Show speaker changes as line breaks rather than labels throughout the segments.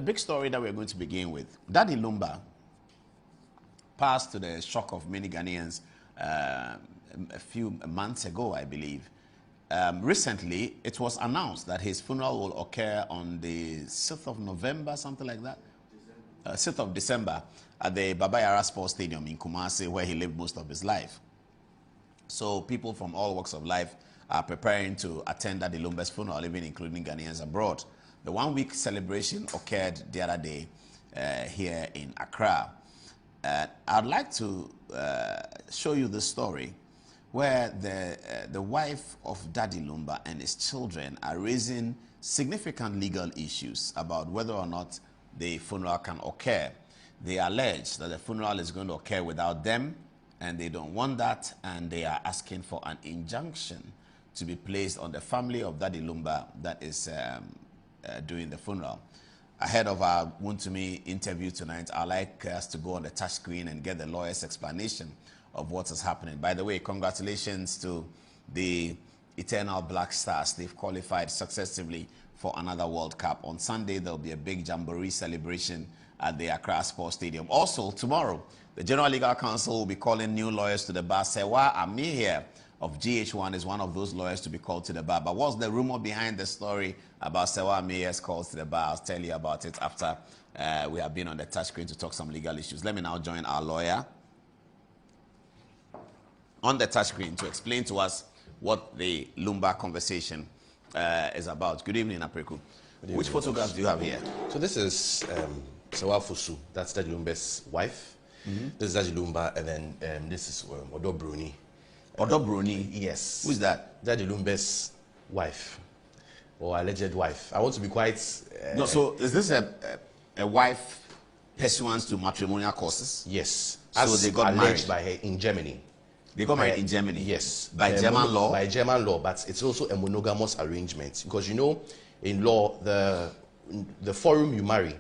big story that we're going to begin with. Daddy Lumba passed to the shock of many Ghanaians a few months ago, I believe. Recently, it was announced that his funeral will occur on the 6th of November, something like that. 6th of December at the Baba Yara Sports Stadium in Kumasi, where he lived most of his life. So people from all walks of life are preparing to attend Daddy Lumba's funeral, even including Ghanaians abroad. The one-week celebration occurred the other day here in Accra. I'd like to show you the story where the wife of Daddy Lumba and his children are raising significant legal issues about whether or not the funeral can occur. They allege that the funeral is going to occur without them, and they don't want that, and they are asking for an injunction to be placed on the family of Daddy Lumba that is doing the funeral. Ahead of our Wuntumi interview tonight, I'd like us to go on the touch screen and get the lawyer's explanation of what is happening. By the way, congratulations to the Eternal Black Stars. They've qualified successively for another World Cup. On Sunday, there'll be a big jamboree celebration at the Accra Sports Stadium. Also, tomorrow, the General Legal Council will be calling new lawyers to the bar. Sewa Ami here of GH1 is one of those lawyers to be called to the bar. But what's the rumor behind the story about Sewa Ami's calls to the bar? I'll tell you about it after we have been on the touch screen to talk some legal issues. Let me now join our lawyer on the touch screen to explain to us what the Lumba conversation is about. Good evening, Apreku. Which photographs do you have here?
So this is Sewa Fusu. That's Daddy Lumba's wife. This is Daddy Lumba, and then this is Odo Bruni.
Odo Bruni?
Yes.
Who is that?
Daddy Lumba's wife, or alleged wife. I want to be quite...
no, so is this a wife pursuant to matrimonial causes?
Yes.
So
as
they got married
by her in Germany.
They got married in Germany?
Yes.
By German law?
By German law, but it's also a monogamous arrangement. Because, you know, in law, the forum you marry,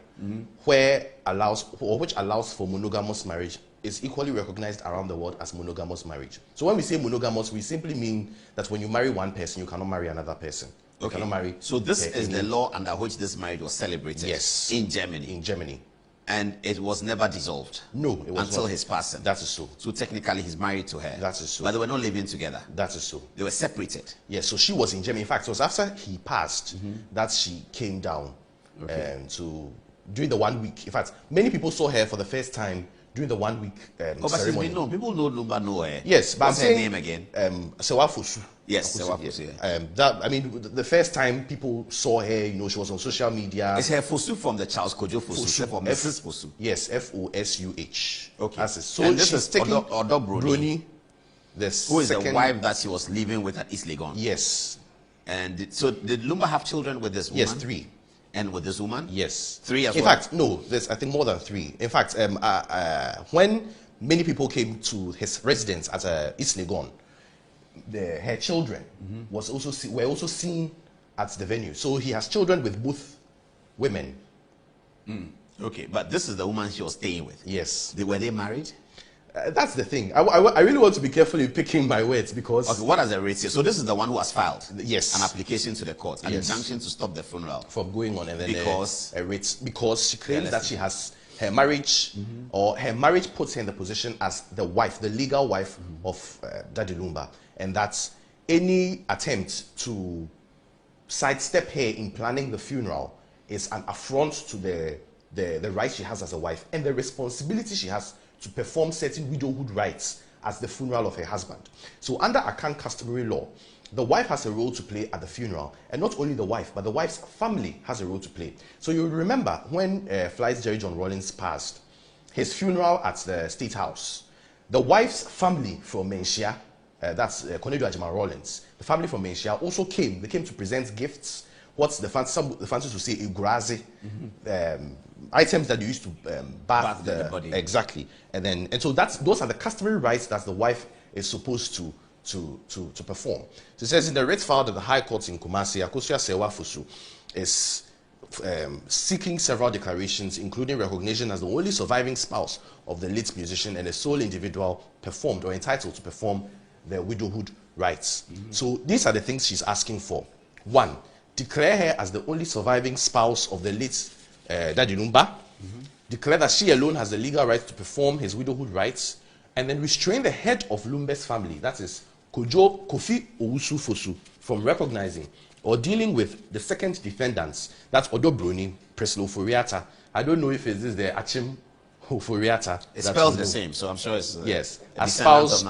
which allows for monogamous marriage, is equally recognized around the world as monogamous marriage. So when we say monogamous, we simply mean that when you marry one person, you cannot marry another person. You cannot marry...
So this is the law under which this marriage was celebrated?
Yes.
In Germany?
In Germany.
And it was never dissolved?
No, it was
until
not.
his passing?
That is so.
So technically he's married to her?
That is so.
But they were not living together?
That is so.
They were separated?
Yes, so she was in Germany. In fact, it was after he passed that she came down to during the 1 week. In fact, many people saw her for the first time during the 1 week
but
ceremony.
No, people know Lumba know her.
Yes, but
what's her name again?
Sewa Fusu.
Yes, Sewa Fusu.
I mean, the first time people saw her, you know, she was on social media.
Is her Fusu from the Charles Kojo Fusu? From Mrs. Fusu?
Yes, Fosuh.
Okay.
That's it. So
and this
she's
is
taking
Odo Bruni,
who
is the wife that she was living with at East Legon.
Yes.
And so did Lumba have children with this woman?
Yes, 3.
And with this woman?
Yes.
3 as well?
In fact, no, there's I think more than 3. In fact, when many people came to his residence at East Legon, her children were also seen at the venue. So he has children with both women.
Okay, but this is the woman she was staying with?
Yes.
Were they married?
That's the thing. I really want to be careful in picking my words because...
Okay, what does the rate say? So this is the one who has filed?
Yes.
An application to the court, an injunction to stop the funeral?
From going on, and then because she claims that she has her marriage, or her marriage puts her in the position as the wife, the legal wife of Daddy Lumba, and that any attempt to sidestep her in planning the funeral is an affront to the right she has as a wife and the responsibility she has to perform certain widowhood rites as the funeral of her husband. So under Akan customary law, the wife has a role to play at the funeral, and not only the wife, but the wife's family has a role to play. So you remember when Flies Jerry John Rawlings passed, his funeral at the State House, the wife's family from Menchia, that's Cornelius Ajima Rawlings, the family from Menchia also came. They came to present gifts. What's the fancies would say, igrazi, items that you used to bath the body. Exactly. And so those are the customary rites that the wife is supposed to perform. So it says in the writ filed at the High Court in Kumasi, Akosua Sewa Fusu is seeking several declarations, including recognition as the only surviving spouse of the late musician and the sole individual performed or entitled to perform the widowhood rites. So these are the things she's asking for. 1, declare her as the only surviving spouse of the late Daddy Lumba, declare that she alone has the legal right to perform his widowhood rites, and then restrain the head of Lumba's family, that is Kofi Owusu Fosu, from recognizing or dealing with the second defendants, that's Odo Bruni, Preslo Foriata. I don't know if it is the Achim Foriata.
It spells the same, so I'm sure it's
yes, a spouse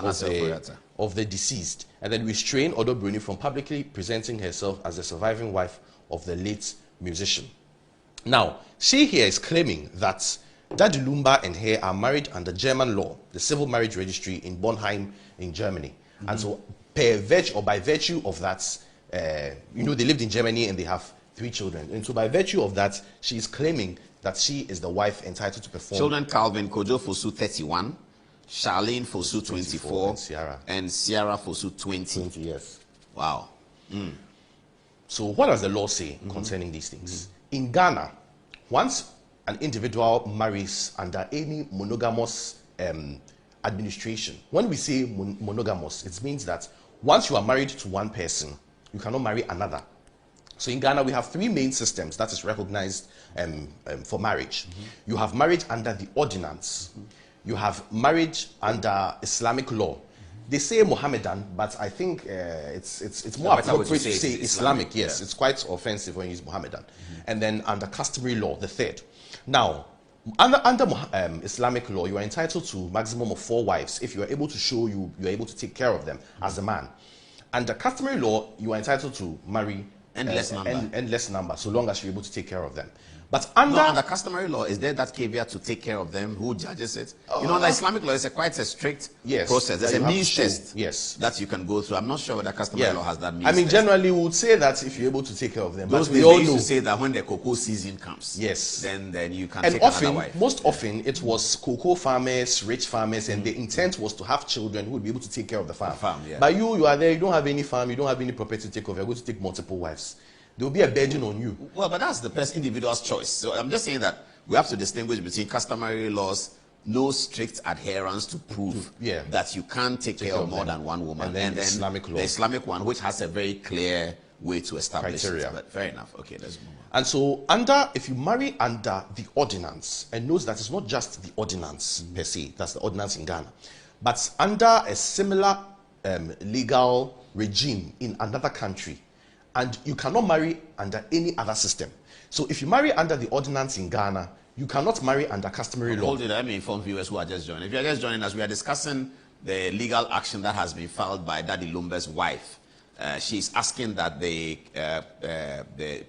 of the deceased, and then restrain Odo Bruni from publicly presenting herself as the surviving wife of the late musician. Now, she here is claiming that Daddy Lumba and her are married under German law, the civil marriage registry in Bornheim in Germany. And so, by virtue of that, they lived in Germany and they have 3 children. And so, by virtue of that, she is claiming that she is the wife entitled to perform.
Children: Calvin Kojo Fosu 31, Charlene Fosu 24, and Sierra Fosu 20.
20, yes.
Wow.
So, what does the law say concerning these things? In Ghana, once an individual marries under any monogamous administration, when we say monogamous, it means that once you are married to one person, you cannot marry another. So in Ghana, we have 3 main systems that is recognized for marriage. You have marriage under the ordinance. You have marriage under Islamic law. They say Mohammedan, but I think it's more appropriate to say Islamic. Yes, it's quite offensive when you use Mohammedan. And then under customary law, the third. Now, under Islamic law, you are entitled to maximum of 4 wives if you are able to show you're able to take care of them as a man. Under customary law, you are entitled to marry endless number, so long as you're able to take care of them. But under
customary law, is there that caveat to take care of them? Who judges it? The Islamic law is quite a strict process. There's a means test that you can go through. I'm not sure whether customary law has that means test.
Generally, we would say that if you're able to take care of them.
Those we all used to say that when the cocoa season comes, then you can take another wife.
Most often, it was cocoa farmers, rich farmers, and the intent was to have children who would be able to take care of the farm. But you are there, you don't have any farm, you don't have any property to take care of, you're going to take multiple wives. There will be a burden on you.
Well, but that's the individual's choice. So I'm just saying that we have to distinguish between customary laws, no strict adherence to prove that you can't take care of more than one woman,
and then Islamic law.
The Islamic one, which has a very clear way to establish criteria. But fair enough. Okay, let's move on.
And so, if you marry under the ordinance, and note that it's not just the ordinance per se, that's the ordinance in Ghana, but under a similar legal regime in another country, and you cannot marry under any other system. So if you marry under the ordinance in Ghana, you cannot marry under customary law.
Hold it, let me inform viewers who are just joining. If you are just joining us, we are discussing the legal action that has been filed by Daddy Lumba's wife. She's asking that the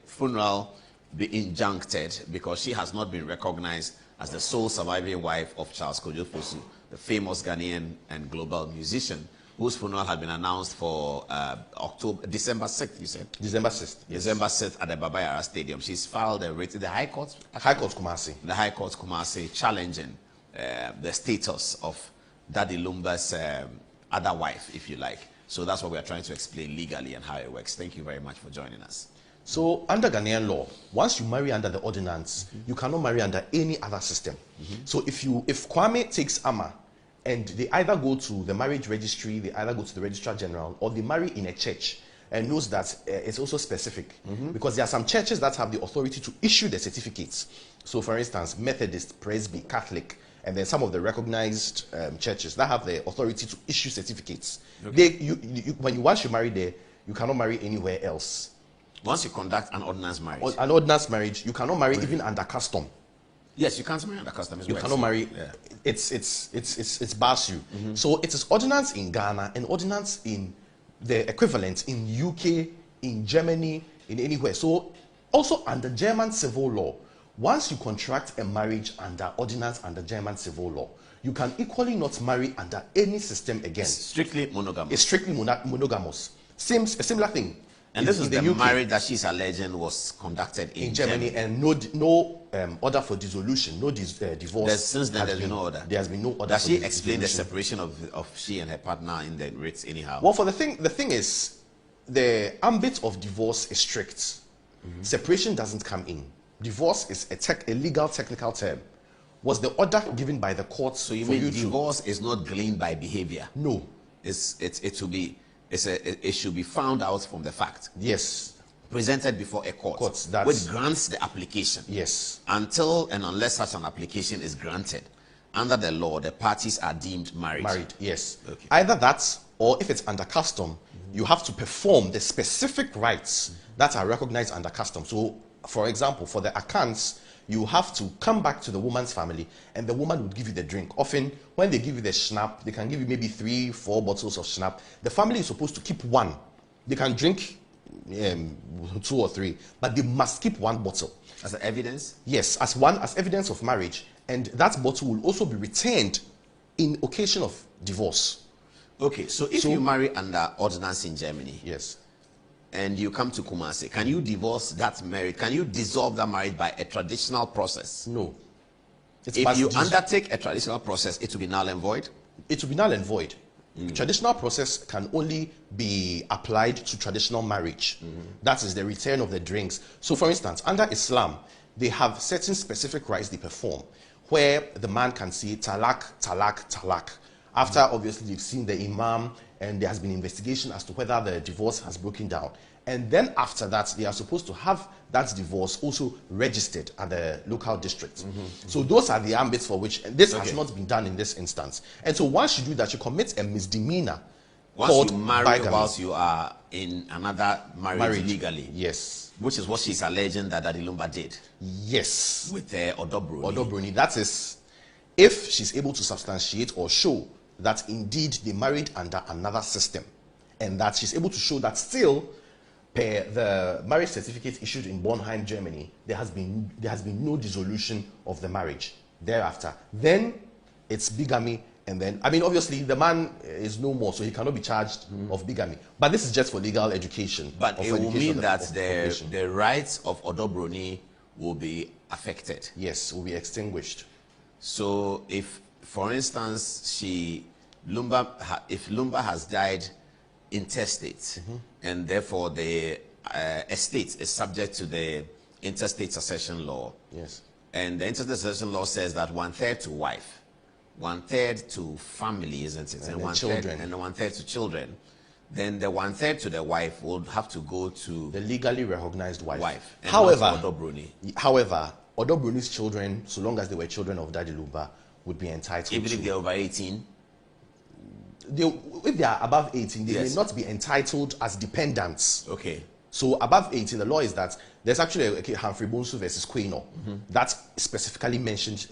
funeral be injuncted because she has not been recognized as the sole surviving wife of Charles Kojo Fosu, the famous Ghanaian and global musician, whose funeral had been announced for December 6th, you said?
December 6th.
Yes. December 6th at the Baba Yara Stadium. She's filed a writ in the High Court?
High Court Kumasi.
The High Court Kumasi, challenging the status of Daddy Lumba's other wife, if you like. So that's what we are trying to explain legally and how it works. Thank you very much for joining us.
So under Ghanaian law, once you marry under the ordinance, you cannot marry under any other system. So if Kwame takes Ama, and they either go to the marriage registry, they either go to the registrar general, or they marry in a church, and knows that it's also specific. Because there are some churches that have the authority to issue the certificates. So for instance, Methodist, Presby, Catholic, and then some of the recognized churches that have the authority to issue certificates. Once you marry there, you cannot marry anywhere else.
Once you conduct an ordinance marriage.
An ordinance marriage, you cannot marry even under custom.
Yes, you can't marry under custom.
You cannot marry. It's bars you. So it is ordinance in Ghana and ordinance in the equivalent in UK, in Germany, in anywhere. So also under German civil law, once you contract a marriage under ordinance under German civil law, you can equally not marry under any system again.
It's strictly monogamous.
It's strictly monogamous. A similar thing.
And this is the marriage that she's alleging was conducted in
Germany, and no order for dissolution, no divorce.
Since then, there's been no order.
There has been no order.
Does she explain the separation of she and her partner in the writs anyhow?
Well, the thing is, the ambit of divorce is strict. Separation doesn't come in. Divorce is a legal technical term. Was the order given by the court?
So you mean divorce is not gleaned by behavior?
No.
It should be found out from the fact.
Yes.
presented before a court, which grants the application.
Yes.
Until and unless such an application is granted, under the law, the parties are deemed married.
Married, yes. Okay. Either that, or if it's under custom, you have to perform the specific rites that are recognized under custom. So, for example, for the accounts, you have to come back to the woman's family, and the woman would give you the drink. Often, when they give you the schnapp, they can give you maybe 3-4 bottles of schnapp. The family is supposed to keep one. They can drink 2 or 3, but they must keep 1 bottle.
As evidence?
Yes, as evidence of marriage. And that bottle will also be returned in occasion of divorce.
Okay, so if you marry under ordinance in Germany,
yes,
and you come to Kumasi, can you divorce that marriage? Can you dissolve that marriage by a traditional process?
No.
If you undertake a traditional process, it will be null and void?
It will be null and void. Traditional process can only be applied to traditional marriage. That is the return of the drinks. So, for instance, under Islam, they have certain specific rites they perform, where the man can say talak, talak, talak. After obviously they've seen the imam and there has been investigation as to whether the divorce has broken down. And then after that, they are supposed to have that divorce also registered at the local district. So those are the ambits for which, and this has not been done in this instance. And so once you do that, you commit a misdemeanor.
Once you marry whilst you are in another marriage legally.
Yes.
Which is what she's alleging that Daddy Lumba did.
Yes.
With Odobroni.
Odobroni. That is, if she's able to substantiate or show that indeed they married under another system, and that she's able to show that still, per the marriage certificate issued in Bornheim, Germany, there has been no dissolution of the marriage thereafter. Then it's bigamy, and then, I mean, obviously the man is no more, so he cannot be charged of bigamy. But this is just for legal education.
But it will mean that the rights of Odobroni will be affected.
Yes, will be extinguished.
So if, for instance, if Lumba has died intestate, and therefore the estate is subject to the interstate succession law.
Yes.
And the interstate succession law says that 1/3 to wife, 1/3 to family, isn't it? And 1/3 to children. Then the 1/3 to the wife would have to go to
the legally recognized wife.
However,
Odobroni's children, so long as they were children of Daddy Lumba, would be entitled
even if they're over 18.
If they are above 18, they may not be entitled as dependents.
Okay.
So above 18, the law is that there's actually Humphrey Bonsu versus Quaino that specifically mentioned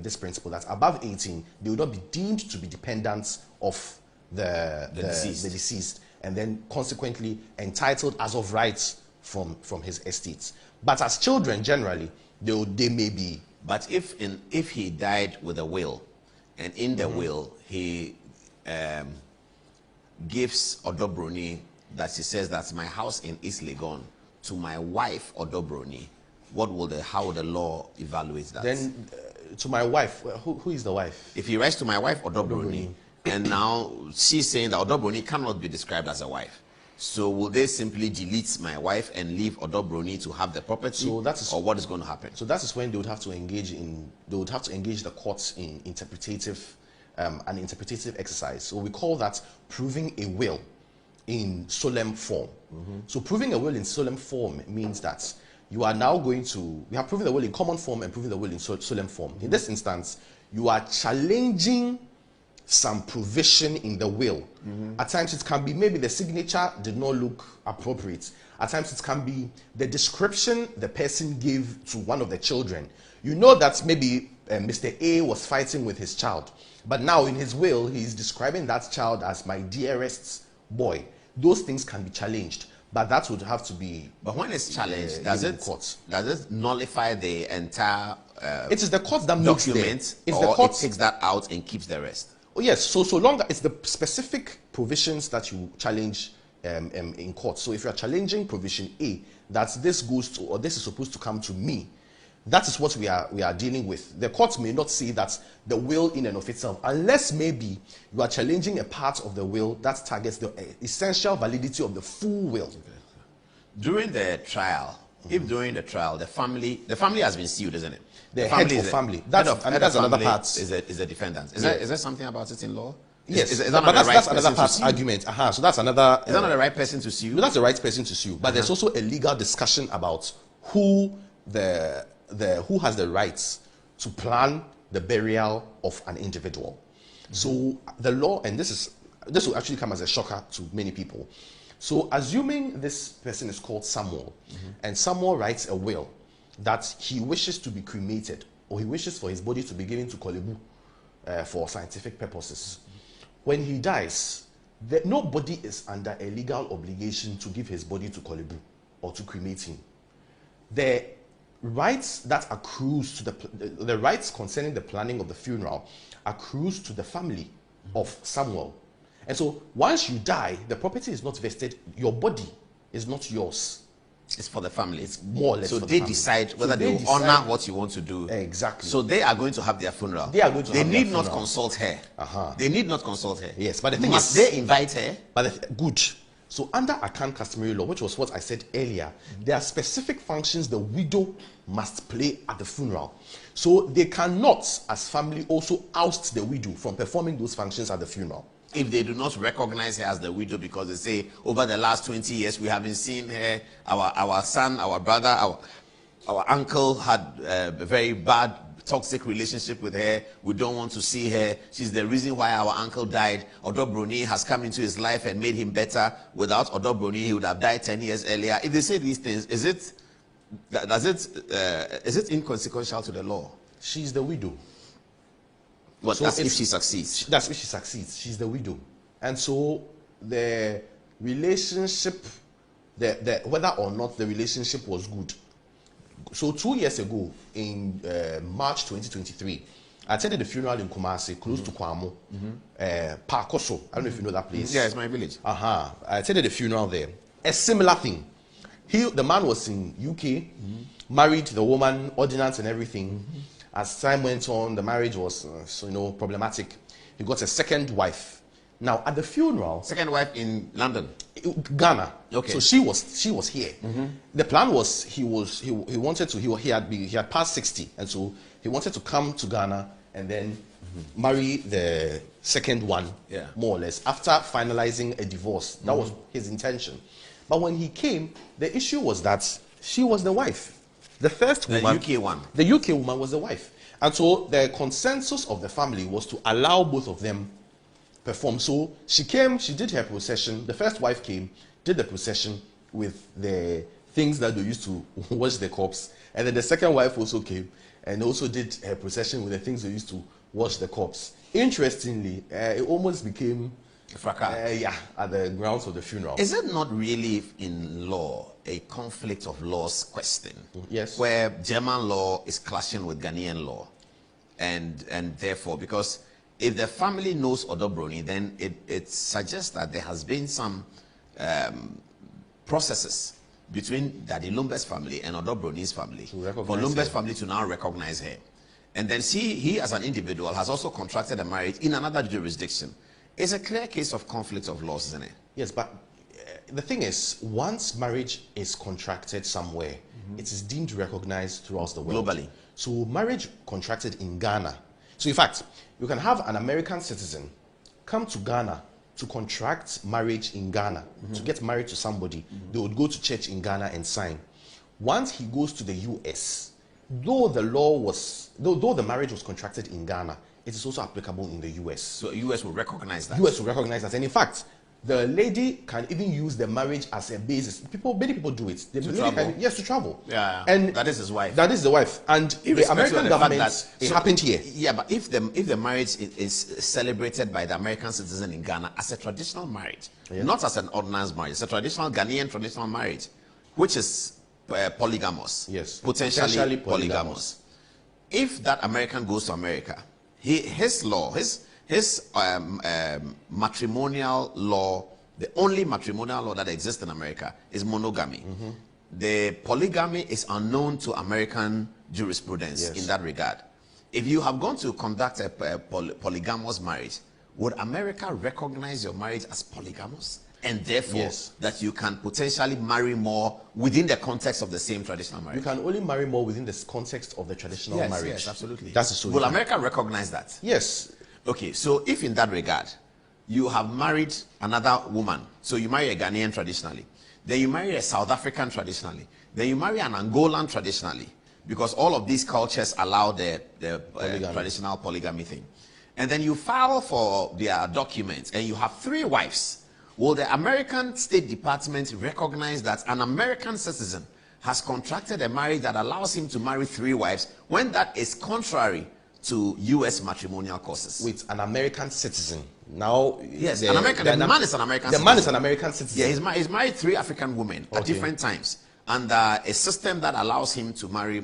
this principle that above 18, they would not be deemed to be dependents of the deceased, and then consequently entitled as of rights from his estates. But as children, generally, they may be.
But if he died with a will, and in the will he gives Odobroni that she says that's my house in East Legon to my wife Odobroni, how will the law evaluate that?
Then to my wife, who is the wife?
If he writes to my wife Odobroni, and now she's saying that Odobroni cannot be described as a wife, so will they simply delete my wife and leave Odobroni to have the property? So that is, or what is going to happen?
So that is when they would have to engage the courts in an interpretative exercise. So we call that proving a will in solemn form. So proving a will in solemn form means that you are now we have proven the will in common form and proving the will in solemn form. In this instance, you are challenging some provision in the will. At times it can be maybe the signature did not look appropriate. At times it can be the description the person gave to one of the children. You know that maybe Mr. A was fighting with his child, but now in his will he's describing that child as my dearest boy. Those things can be challenged, but that would have to be.
But when it's challenged, does it nullify the entire?
It is the court that makes
document, or it takes that out and keeps the rest.
Oh yes. So long as it's the specific provisions that you challenge in court. So if you are challenging provision A, that this goes to, or this is supposed to come to me, that is what we are dealing with. The court may not say that the will in and of itself, unless maybe you are challenging a part of the will that targets the essential validity of the full will.
During the trial, if during the trial the family has been sued, isn't it?
The head of family. That's another part.
Is a defendant. Is there something about it in law?
Yes,
is that
but
not the right
that's another
person to
part
sue?
argument. So that's another.
Is that not the right person to sue?
But that's the right person to sue. But there's also a legal discussion about who has the rights to plan the burial of an individual. So the law, and this will actually come as a shocker to many people. So assuming this person is called Samuel, and Samuel writes a will that he wishes to be cremated, or he wishes for his body to be given to Kolebu for scientific purposes. When he dies, nobody is under a legal obligation to give his body to Kolebu or to cremate him. The rights that accrues to the rights concerning the planning of the funeral accrues to the family of Samuel. And so once you die, the property is not vested. Your body is not yours.
It's for the family.
It's more or less
so
for the
they
family.
decide whether they will honor what you want to do.
Exactly.
So they are going to have their funeral.
They are going to.
They
have
need
their
not
funeral.
consult her.
Uh-huh.
They need not consult her.
Yes, but the thing
Must
is,
they invite her?
But good. So under Akan customary law, which was what I said earlier, there are specific functions the widow must play at the funeral. So they cannot, as family, also oust the widow from performing those functions at the funeral.
If they do not recognize her as the widow because they say over the last 20 years we haven't seen her, our son, our brother, our uncle had a very bad toxic relationship with her. We don't want to see her. She's the reason why our uncle died. Odobroni has come into his life and made him better. Without Odobroni, he would have died 10 years earlier. If they say these things, is it inconsequential to the law?
She's the widow.
But
So
that's if she succeeds.
That's if she succeeds. She's the widow. And so the relationship, whether or not the relationship was good. So 2 years ago, in March 2023, I attended a funeral in Kumasi, close to Kwamo, Pakoso. I don't know if you know that place.
Yeah, it's my village.
I attended a funeral there. A similar thing. The man was in UK, married the woman, ordinance and everything. As time went on, the marriage was problematic. He got a second wife. Now at the funeral,
Second wife in London.
Ghana.
Okay.
So she was here. The plan was he had passed 60, and so he wanted to come to Ghana and then marry the second one, more or less, after finalizing a divorce. That was his intention. But when he came, the issue was that she was the wife. The first woman,
The UK one.
the UK woman was the wife. And so the consensus of the family was to allow both of them perform. So she came, she did her procession. The first wife came, did the procession with the things that they used to wash the corpse. And then the second wife also came and also did her procession with the things they used to wash the corpse. Interestingly, it almost became at the grounds of the funeral.
Is it not really in law a conflict of laws question?
Yes.
Where German law is clashing with Ghanaian law, and therefore, because if the family knows Odobroni, then it suggests that there has been some processes between Daddy Lumba's family and Odobroni's family for Lumba's family to now recognize her, and then he as an individual has also contracted a marriage in another jurisdiction. It's a clear case of conflict of laws, isn't it?
Yes, but the thing is, once marriage is contracted somewhere, it is deemed recognized throughout the world.
Globally.
So marriage contracted in Ghana. So in fact, you can have an American citizen come to Ghana to contract marriage in Ghana, to get married to somebody. They would go to church in Ghana and sign. Once he goes to the US, though the marriage was contracted in Ghana, it is also applicable in the US.
So US will recognize that.
US will recognize that. And in fact, the lady can even use the marriage as a basis. Many people do it. The lady
travel.
to travel.
Yeah,
and
that is his wife.
That is the wife. And the
Irrespective
American
of the fact
government,
that-
it happened here.
Yeah, but if the marriage is celebrated by the American citizen in Ghana as a traditional marriage, not as an ordinance marriage, it's a traditional Ghanaian traditional marriage, which is polygamous.
Yes.
Potentially polygamous. If that American goes to America, his matrimonial law, the only matrimonial law that exists in America is monogamy. The polygamy is unknown to American jurisprudence in that regard. If you have gone to conduct a polygamous marriage, would America recognize your marriage as polygamous? And therefore, that you can potentially marry more within the context of the same traditional marriage?
You can only marry more within the context of the traditional marriage.
Yes, absolutely.
That's the
Will America recognize that?
Yes.
Okay, so if in that regard, you have married another woman. So you marry a Ghanaian traditionally. Then you marry a South African traditionally. Then you marry an Angolan traditionally. Because all of these cultures allow the traditional polygamy thing. And then you file for their documents and you have 3 wives. Will the American State Department recognize that an American citizen has contracted a marriage that allows him to marry 3 wives when that is contrary to U.S. matrimonial causes?
With an American citizen. Now,
yes, the man is an American citizen.
The man is an American citizen.
Yeah, he's married 3 African women at different times. And a system that allows him to marry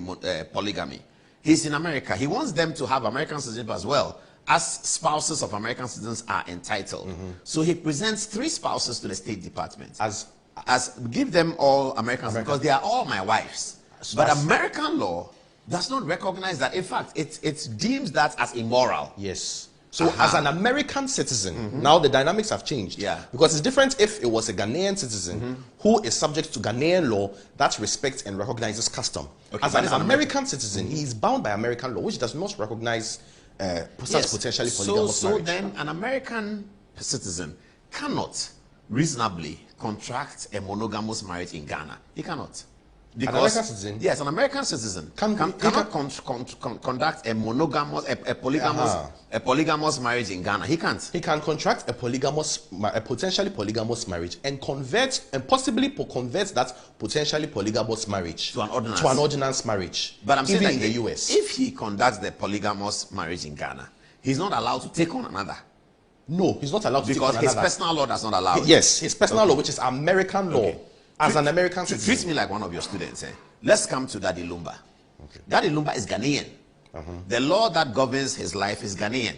polygamy. He's in America. He wants them to have American citizenship as well, as spouses of American citizens are entitled. So he presents 3 spouses to the State Department. As give them all Americans because they are all my wives. But American law does not recognize that. In fact, it deems that as immoral.
Yes. So as an American citizen, now the dynamics have changed.
Yeah.
Because it's different if it was a Ghanaian citizen who is subject to Ghanaian law that respects and recognizes custom. Okay, as an American citizen, he is bound by American law, which does not recognize potentially polygamous marriage. So then
an American citizen cannot reasonably contract a monogamous marriage in Ghana. He cannot.
Because, an American citizen?
Yes, an American citizen cannot conduct a monogamous, a polygamous marriage in Ghana. He can't.
He can contract a potentially polygamous marriage and possibly convert that potentially polygamous marriage
to an
ordinance marriage.
But I'm saying that
in the US,
if he conducts the polygamous marriage in Ghana, he's not allowed to take on another.
No, he's not allowed to take on another.
Because his personal law does not allow it.
Yes, his personal law, which is American law. As an American citizen.
Treat me like one of your students. Let's come to Daddy Lumba. Daddy Lumba is Ghanaian. The law that governs his life is Ghanaian.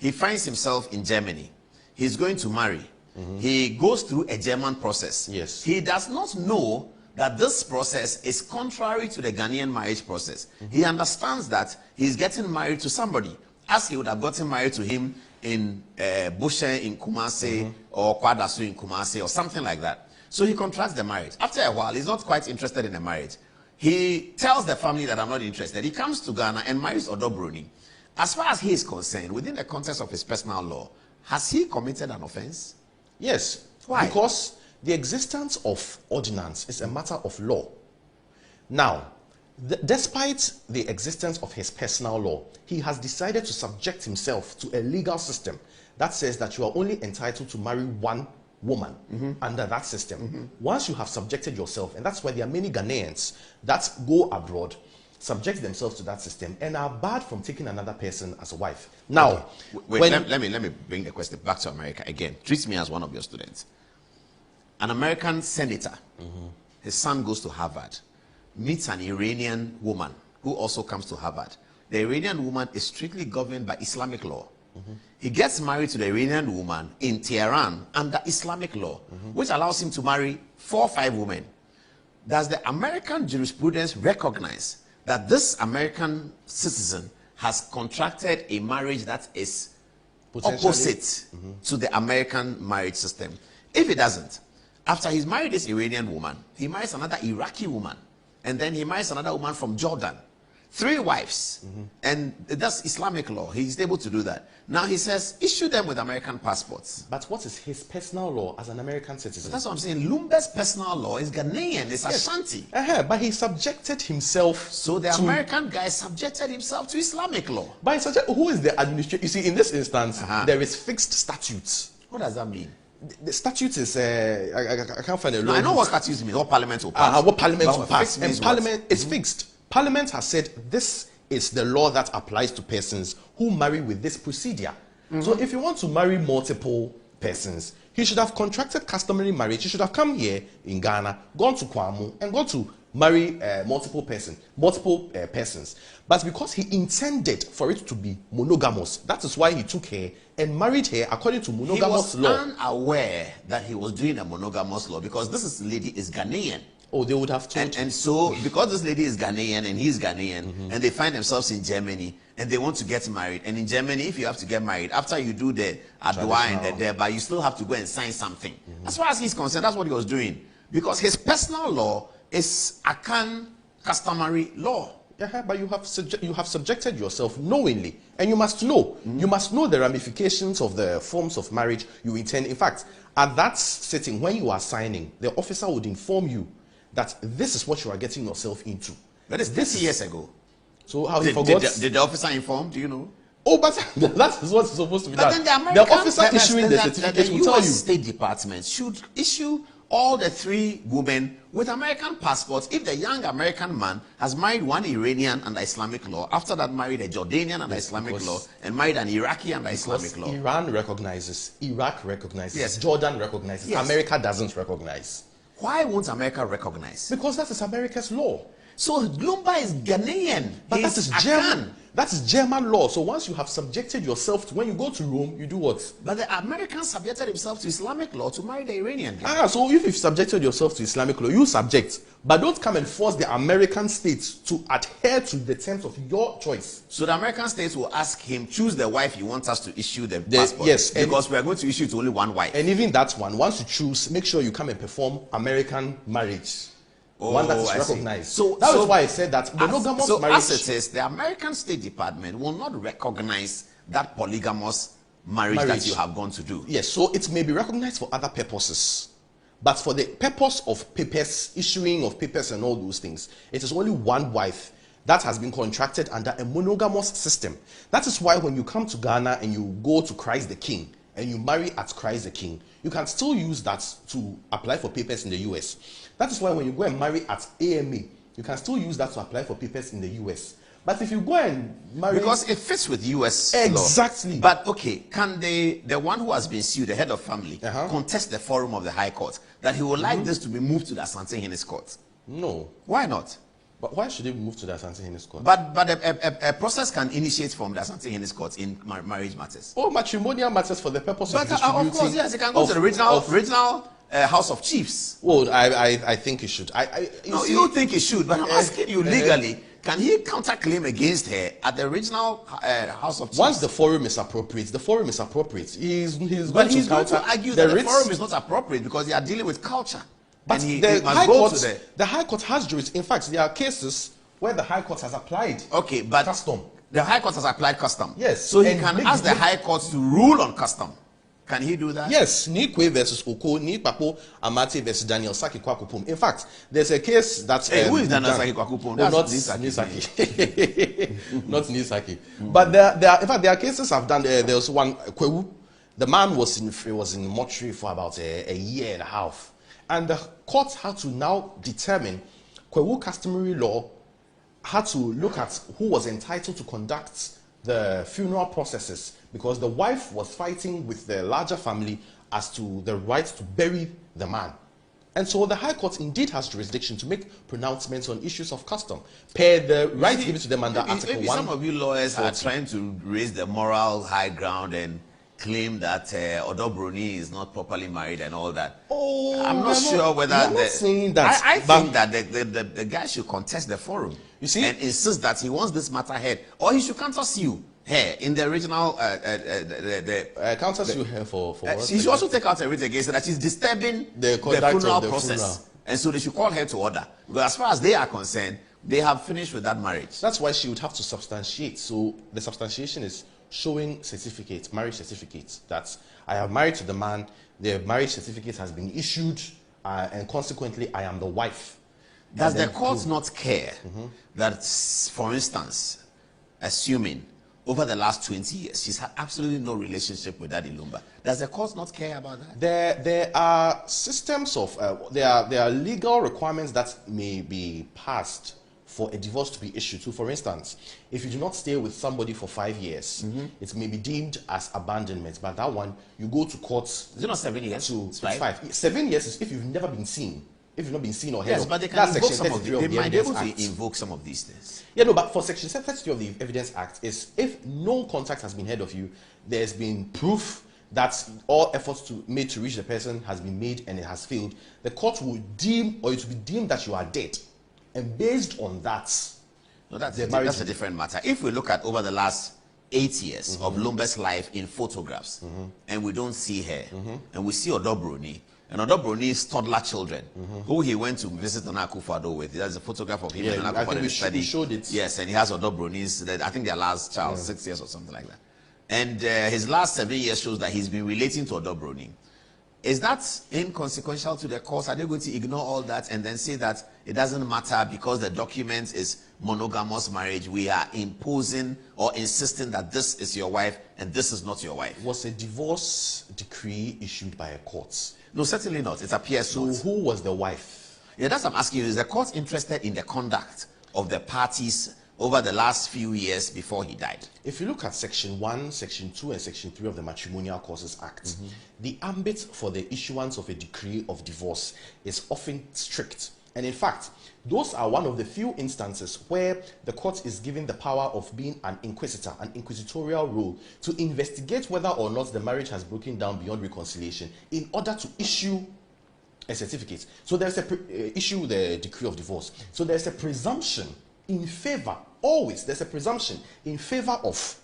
He finds himself in Germany. He's going to marry. He goes through a German process.
Yes.
He does not know that this process is contrary to the Ghanaian marriage process. He understands that he's getting married to somebody, as he would have gotten married to him in Bushe in Kumasi or Kwadasu in Kumasi or something like that. So he contracts the marriage. After a while, he's not quite interested in the marriage. He tells the family that I'm not interested. He comes to Ghana and marries Odobroni. As far as he is concerned, within the context of his personal law, has he committed an offense?
Yes.
Why?
Because the existence of ordinance is a matter of law. Now, despite the existence of his personal law, he has decided to subject himself to a legal system that says that you are only entitled to marry one woman under that system. Once you have subjected yourself, and that's why there are many Ghanaians that go abroad, subject themselves to that system, and are barred from taking another person as a wife. Now,
let me bring the question back to America again. Treat me as one of your students. An American senator, his son goes to Harvard, meets an Iranian woman who also comes to Harvard. The Iranian woman is strictly governed by Islamic law. He gets married to the Iranian woman in Tehran under Islamic law, which allows him to marry 4 or 5 women. Does the American jurisprudence recognize that this American citizen has contracted a marriage that is opposite to the American marriage system? If it doesn't, after he's married this Iranian woman, he marries another Iraqi woman, and then he marries another woman from Jordan. 3 wives, and that's Islamic law. He's able to do that. Now he says, issue them with American passports.
But what is his personal law as an American citizen?
But that's what I'm saying. Lumba's personal law is Ghanaian. It's Ashanti.
But he subjected himself.
So the American guy subjected himself to Islamic law.
But who is the administrator? You see, in this instance, there is fixed statutes.
What does that mean?
The statute is I can't find a law.
I know what statutes mean. What Parliament will pass.
What Parliament will pass. And Parliament is fixed. Parliament has said this is the law that applies to persons who marry with this procedure. So if you want to marry multiple persons, he should have contracted customary marriage. He should have come here in Ghana, gone to Kwamu, and gone to marry multiple persons. But because he intended for it to be monogamous, that is why he took her and married her according to monogamous law.
He was unaware that he was doing a monogamous law because this lady is Ghanaian.
Oh, they would have told.
And so, because this lady is Ghanaian and he's Ghanaian, and they find themselves in Germany, and they want to get married. And in Germany, if you have to get married, after you do the adwa and the deba, you still have to go and sign something. As far as he's concerned, that's what he was doing. Because his personal law is Akan customary law.
But you have subjected yourself knowingly, and you must know. You must know the ramifications of the forms of marriage you intend. In fact, at that sitting, when you are signing, the officer would inform you that this is what you are getting yourself into.
That is 30 years ago.
So how he forgot?
Did the officer inform? Do you know?
Oh, but that is what's supposed to be done.
Then
the officer issuing the certificate will tell you.
State Department should issue all the 3 women with American passports. If the young American man has married one Iranian under Islamic law, after that married a Jordanian under Islamic law, and married an Iraqi under Islamic law.
Iran recognizes, Iraq recognizes,
yes.
Jordan recognizes, yes. America doesn't recognize.
Why won't America recognize?
Because that is America's law.
So Lumba is Ghanaian.
But that is German. That is German law. So once you have subjected yourself to, when you go to Rome, you do what?
But the Americans subjected themselves to Islamic law to marry the Iranian girl.
So if you've subjected yourself to Islamic law, you subject. But don't come and force the American states to adhere to the terms of your choice.
So the American states will ask him, choose the wife you want us to issue the passport.
Yes.
Because we are going to issue to only one wife.
And even that one, once you choose, make sure you come and perform American marriage. One that is recognized. So that is why I said that monogamous marriage.
As it is, the American State Department will not recognize that polygamous marriage that you have gone to do.
Yes, so it may be recognized for other purposes. But for the purpose of papers, issuing of papers and all those things, it is only one wife that has been contracted under a monogamous system. That is why when you come to Ghana and you go to Christ the King and you marry at Christ the King, you can still use that to apply for papers in the US. That is why when you go and marry at AMA, you can still use that to apply for papers in the US. But if you go and marry...
Because it fits with US law.
Exactly.
But okay, can the one who has been sued, the head of family, contest the forum of the High Court that he would like this to be moved to the Asante Hennes Court?
No.
Why not?
But why should it move to the Asante Hennes Court?
But a process can initiate from the Asante Hennes Court in marriage matters.
Oh, matrimonial matters for the purpose of distributing...
Of course, yes, it can go to the original House of Chiefs.
Well, I think it should.
You think it should, but I'm asking you legally, can he counterclaim against her at the original House of Chiefs?
Once the forum is appropriate, He's going
to argue that the forum is not appropriate because they are dealing with culture.
But the High Court has jurisdiction. In fact, there are cases where the High Court has applied custom.
The High Court has applied custom.
Yes.
So he can ask the High Court to rule on custom. Can he do that?
Yes. Nikwe versus Oko, Nikpapo Amate versus Daniel Saki Kwakupum. In fact, there's a case that's...
who is Daniel Saki Kwakupum?
Not Nisaki. Not Nisaki. But there are cases I've done. There was one, Kwewu. The man was in mortuary for about a year and a half. And the court had to now determine, Kwewu customary law had to look at who was entitled to conduct the funeral processes, because the wife was fighting with the larger family as to the right to bury the man. And so the High Court indeed has jurisdiction to make pronouncements on issues of custom, per the right given to them under Article 1.
Some of you lawyers are trying to raise the moral high ground and claim that Odobroni is not properly married and all that.
Oh,
I'm not sure whether...
I'm not saying that.
I think that the guy should contest the forum.
You see?
And insist that he wants this matter heard. Or he should counter sue her in the original...
counter sue her for what?
She should also take out a writ against her that she's disturbing the funeral process. And so they should call her to order. Because as far as they are concerned, they have finished with that marriage.
That's why she would have to substantiate. So the substantiation is showing certificates, marriage certificates, that I have married to the man, the marriage certificate has been issued, and consequently I am the wife.
Does the court not care that, for instance, assuming over the last 20 years, she's had absolutely no relationship with Daddy Lumba? Does the court not care about that?
There are systems of, there are legal requirements that may be passed for a divorce to be issued. So, for instance, if you do not stay with somebody for 5 years, it may be deemed as abandonment. But that one, you go to court.
Is it not 7 years?
It's 5. 7 years is if you've never been seen. If you've not been seen or heard
yes,
of.
but they can invoke some of
they
might be able to invoke some of these things.
Yeah, no, but for Section 33 of the Evidence Act is if no contact has been heard of you, there's been proof that all efforts made to reach the person has been made and it has failed, the court will deem, or it will be deemed that you are dead. And based on that,
no, that's a different matter. If we look at over the last 8 years of Lumba's life in photographs, and we don't see her, and we see Odobroni, and Odobroni's toddler children, who he went to visit Nana Akufo-Addo with. There's a photograph of him and Nana Akufo-Addo study.
We showed it.
Yes, and he has Odobroni's, I think their last child, 6 years or something like that. And his last 7 years shows that he's been relating to Odobroni. Is that inconsequential to the cause? Are they going to ignore all that and then say that it doesn't matter because the document is monogamous marriage? We are imposing or insisting that this is your wife and this is not your wife.
Was a divorce decree issued by a court?
No, certainly not. It appears
so.
Not.
Who was the wife?
Yeah, that's what I'm asking you. Is the court interested in the conduct of the parties over the last few years before he died?
If you look at Section 1, Section 2, and Section 3 of the Matrimonial Causes Act, the ambit for the issuance of a decree of divorce is often strict. And in fact, those are one of the few instances where the court is given the power of being an inquisitor, an inquisitorial role, to investigate whether or not the marriage has broken down beyond reconciliation in order to issue a certificate. So there's issue the decree of divorce. So there's a presumption in favor, always there's a presumption in favor of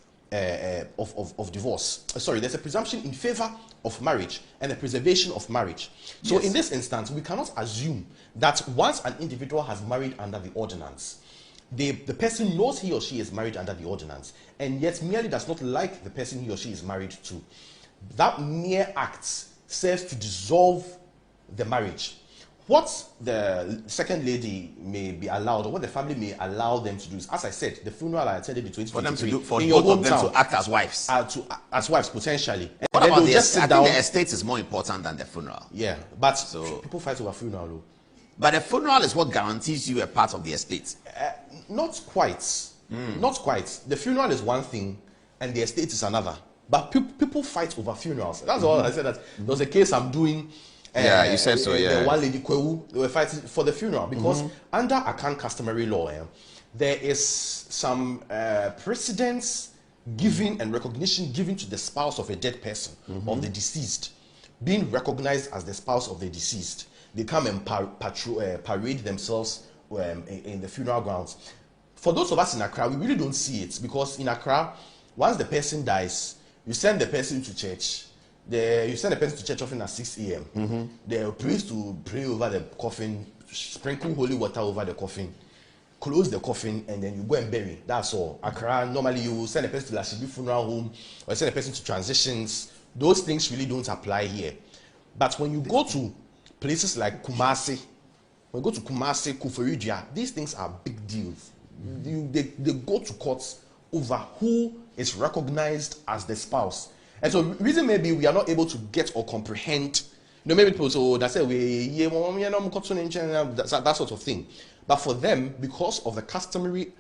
divorce. Sorry, there's a presumption in favor of marriage and the preservation of marriage. So yes. In this instance, we cannot assume that once an individual has married under the ordinance, the person knows he or she is married under the ordinance and yet merely does not like the person he or she is married to. That mere act serves to dissolve the marriage. What the second lady may be allowed, or what the family may allow them to do is, as I said, the funeral I attended in 2023,
for both of them to act as wives.
As wives, potentially. And
what about the estate? I think the estate is more important than the funeral.
Yeah, but people fight over funeral. Though.
But the funeral is what guarantees you a part of the estate.
Not quite. Not quite. The funeral is one thing, and the estate is another. But people fight over funerals. That's all I said. That there was a case I'm doing.
Yeah, you said so, yeah.
The one lady, they were fighting for the funeral because under Akan customary law, there is some precedence given and recognition given to the spouse of a dead person, of the deceased, being recognized as the spouse of the deceased. They come and parade themselves in the funeral grounds. For those of us in Accra, we really don't see it because in Accra, once the person dies, you send the person to church. You send a person to church often at 6 a.m. The priest to pray over the coffin, sprinkle holy water over the coffin, close the coffin, and then you go and bury. That's all. Accra, normally you send a person to Lashibi funeral home or send a person to transitions. Those things really don't apply here. But when you go to places like Kumasi, when you go to Kumasi, Kufuridua, these things are big deals. They go to courts over who is recognized as the spouse. And so, reason maybe we are not able to get or comprehend, maybe people say, that sort of thing. But for them, because of the customary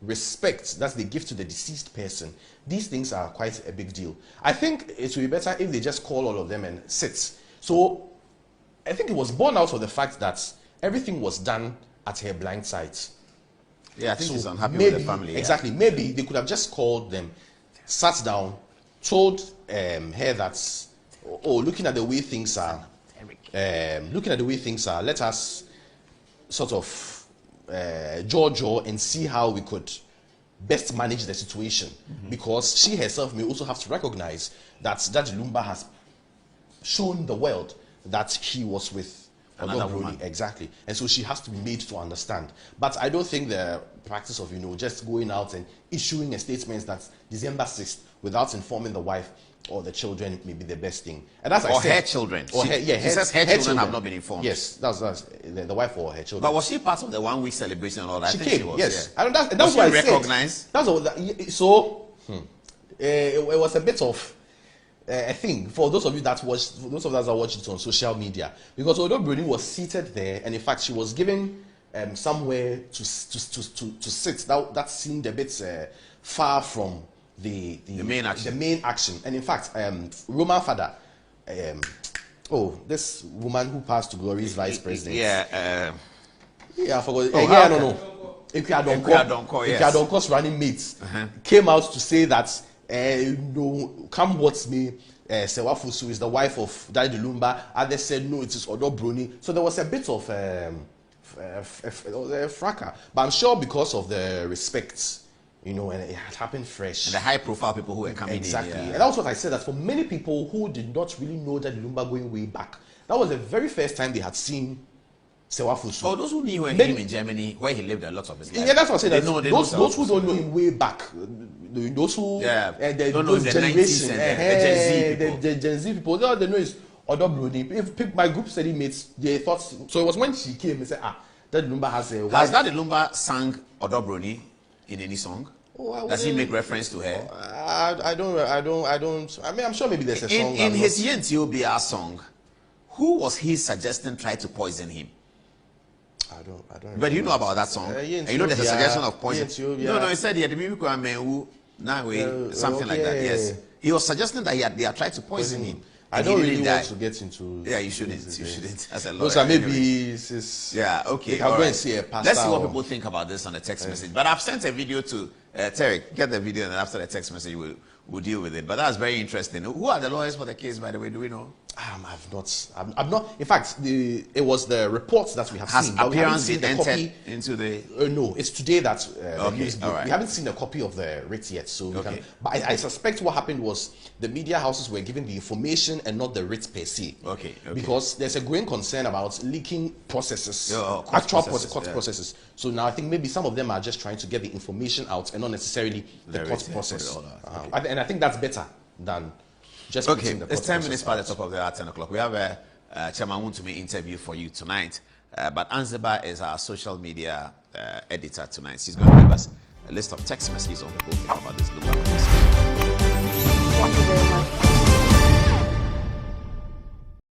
respect that they give to the deceased person, these things are quite a big deal. I think it would be better if they just call all of them and sit. So, I think it was born out of the fact that everything was done at her blind side.
Yeah, I think she's unhappy with the family. Yeah.
Exactly. Maybe they could have just called them, sat down, told her that, looking at the way things are, let us sort of jaw and see how we could best manage the situation. Because she herself may also have to recognize that Daddy Lumba has shown the world that he was with
another woman.
Exactly. And so she has to be made to understand. But I don't think the practice of, just going out and issuing a statement that's December 6th without informing the wife or the children may be the best thing. And that's
her children. Or she says her children have not been informed.
Yes, that's the wife or her children.
But was she part of the 1 week celebration and all that?
She came, she was, yes.
Yeah.
And that's what I said.
Recognized?
That's what. So it was a bit of a thing for those of you that watched, for those of us that watched it on social media, because although Bruni was seated there, and in fact she was given somewhere to sit, that seemed a bit far from the
main
action. And in fact, Roman father, this woman who passed to glory is vice president.
Yeah,
I forgot. I don't know. Ikweadonko's running mates came out to say that come what may, Sewafusu is the wife of Daddy Lumba. Others said no, it is Odobroni. So there was a bit of a fracas. But I'm sure because of the respect you know, and it had happened fresh.
And the high-profile people who were coming
exactly.
in.
And that was what I said, that for many people who did not really know Daddy Lumba going way back, that was the very first time they had seen Sewafusu.
Oh, those who knew him in Germany, where he lived a lot of his life.
Yeah, that's what I'm saying. Those who don't know him way back, those who those
the
generation,
90s and the Gen Z people.
The Gen Z people, all they know is Odo Brody. If my group study mates, they thought so. It was when she came and said, Daddy Lumba has a wife.
Has Daddy Lumba sang Odo Brody in any song?
Oh,
does he make reference to her?
I don't. I mean, I'm sure maybe there's a song.
In his Yentio song, who was he suggesting try to poison him?
I don't.
But you know about that song. And you know there's a suggestion of poison. No, he said he had the people something like that. Yes, he was suggesting that they had tried to poison him.
I don't really want to get into.
Yeah, you shouldn't. You shouldn't. As a lawyer.
Those are maybe. Yeah,
okay.
I'll go and see a pastor.
Let's see what people think about this on the text message. But I've sent a video to Tarek. Get the video, and then after the text message, we'll deal with it. But that's very interesting. Who are the lawyers for the case, by the way? Do we know?
I'm not. In fact, it was the reports that we have seen.
Has appearance been entered into the?
No, it's today that
okay, all right.
We haven't seen a copy of the writ yet, so we can. But I suspect what happened was the media houses were given the information and not the writ per se.
Okay.
Because there's a growing concern about leaking processes, court processes. So now I think maybe some of them are just trying to get the information out and not necessarily the court process. And I think that's better than. Just
it's 10 minutes past the top of the hour, 10 o'clock. We have a Chairman Wuntumi interview for you tonight. But Anziba is our social media editor tonight. She's going to give us a list of text messages on the book about this.
Thank you very much.